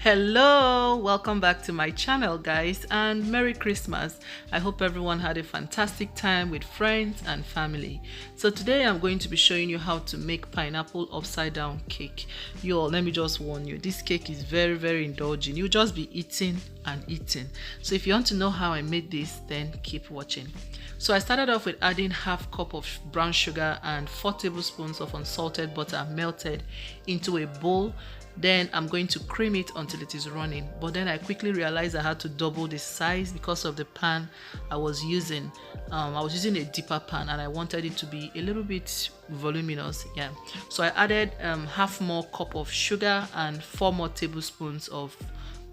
Hello, welcome back to my channel, guys, and Merry Christmas. I hope everyone had a fantastic time with friends and family. So today I'm going to be showing you how to make pineapple upside down cake. Y'all, let me just warn you, this cake is very indulging. You'll just be eating and eating. So if you want to know how I made this, then keep watching. So I started off with adding half cup of brown sugar and 4 tablespoons of unsalted butter melted into a bowl. Then I'm going to cream it until it is running, but then I quickly realized I had to double the size because of the pan I was using. I was using a deeper pan and I wanted it to be a little bit voluminous. So I added half more cup of sugar and 4 more tablespoons of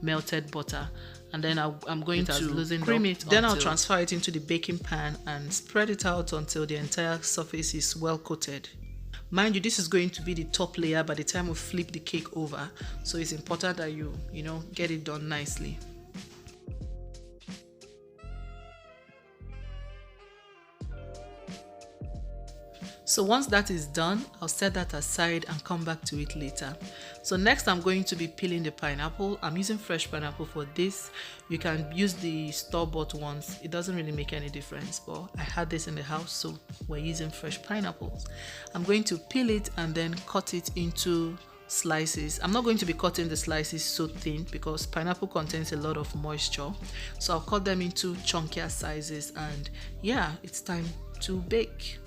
melted butter, and then I'm going to cream it. Then I'll transfer it into the baking pan and spread it out until the entire surface is well coated. Mind you, this is going to be the top layer by the time we flip the cake over, so it's important that you get it done nicely. So once that is done, I'll set that aside and come back to it later. So next I'm going to be peeling the pineapple. I'm using fresh pineapple for this. You can use the store-bought ones. It doesn't really make any difference, but I had this in the house, so we're using fresh pineapples. I'm going to peel it and then cut it into slices. I'm not going to be cutting the slices so thin because pineapple contains a lot of moisture. So I'll cut them into chunkier sizes, and yeah, it's time to bake.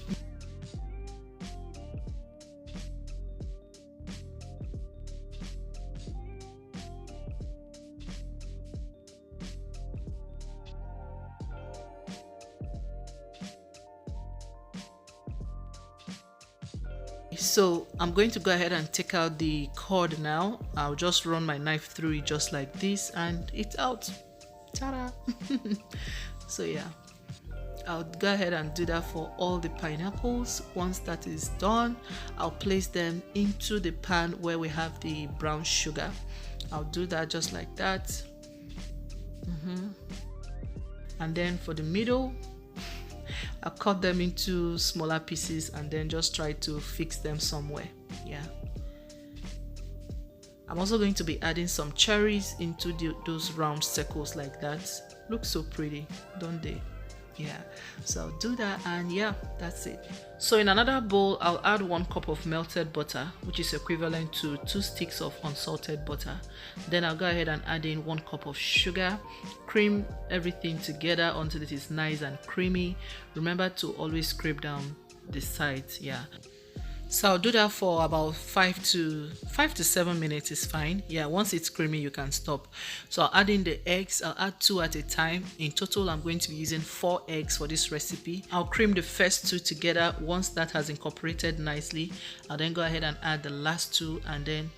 So I'm going to go ahead and take out the cord now. I'll just run my knife through it just like this and it's out. Ta-da! So yeah, I'll go ahead and do that for all the pineapples. Once that is done, I'll place them into the pan where we have the brown sugar. I'll do that just like that. And then for the middle, I'll cut them into smaller pieces and then just try to fix them somewhere. Yeah. I'm also going to be adding some cherries into those round circles like that. Looks so pretty, don't they? Yeah, so I'll do that, and yeah, that's it. So in another bowl, I'll add 1 cup of melted butter, which is equivalent to 2 sticks of unsalted butter. Then I'll go ahead and add in 1 cup of sugar. Cream everything together until it is nice and creamy. Remember to always scrape down the sides. Yeah. So I'll do that for about 5 to 7 minutes is fine. Yeah, once it's creamy, you can stop. So I'll add in the eggs. I'll add 2 at a time. In total, I'm going to be using 4 eggs for this recipe. I'll cream the first 2 together. Once that has incorporated nicely, I'll then go ahead and add the last 2 and then,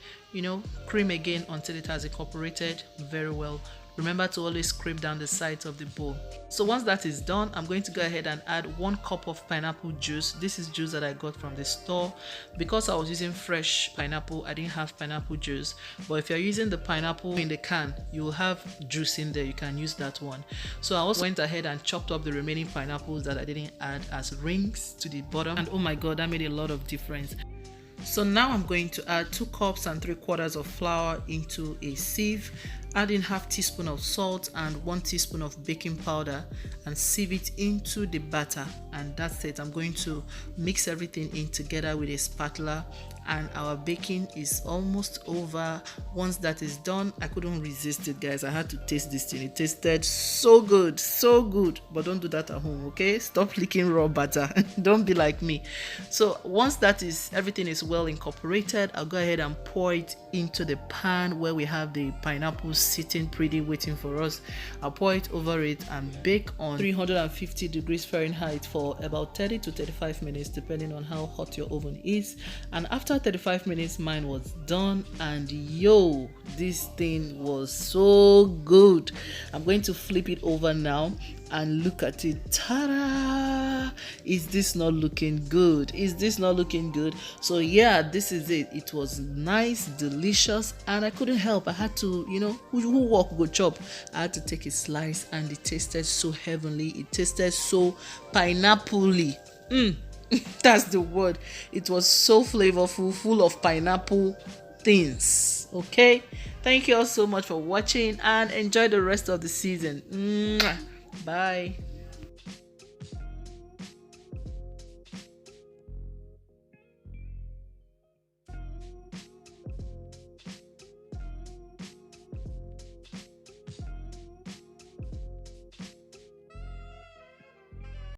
cream again until it has incorporated very well. Remember to always scrape down the sides of the bowl. So once that is done, I'm going to go ahead and add 1 cup of pineapple juice. This is juice that I got from the store. Because I was using fresh pineapple, I didn't have pineapple juice. But if you're using the pineapple in the can, you will have juice in there. You can use that one. So I also went ahead and chopped up the remaining pineapples that I didn't add as rings to the bottom. And oh my god, that made a lot of difference. So now I'm going to add 2 cups and 3/4 of flour into a sieve. Add in half teaspoon of salt and 1 teaspoon of baking powder and sieve it into the batter, and that's it. I'm going to mix everything in together with a spatula, and our baking is almost over. Once that is done, I couldn't resist it, guys. I had to taste this thing. It tasted so good, but don't do that at home, okay? Stop licking raw butter. Don't be like me. So once everything is well incorporated, I'll go ahead and pour it into the pan where we have the pineapples sitting pretty waiting for us. I'll pour it over it and bake on 350 degrees Fahrenheit for about 30 to 35 minutes depending on how hot your oven is. And after 35 minutes, mine was done, and yo, this thing was so good. I'm going to flip it over now and look at it. Ta-da! Is this not looking good? Is this not looking good? So yeah, this is it. It was nice, delicious, and I couldn't help. I had to, who walk go chop. I had to take a slice, and it tasted so heavenly. It tasted so pineapple-y. That's the word. It was so flavorful, full of pineapple things. Okay, Thank you all so much for watching and enjoy the rest of the season. Mwah. Bye.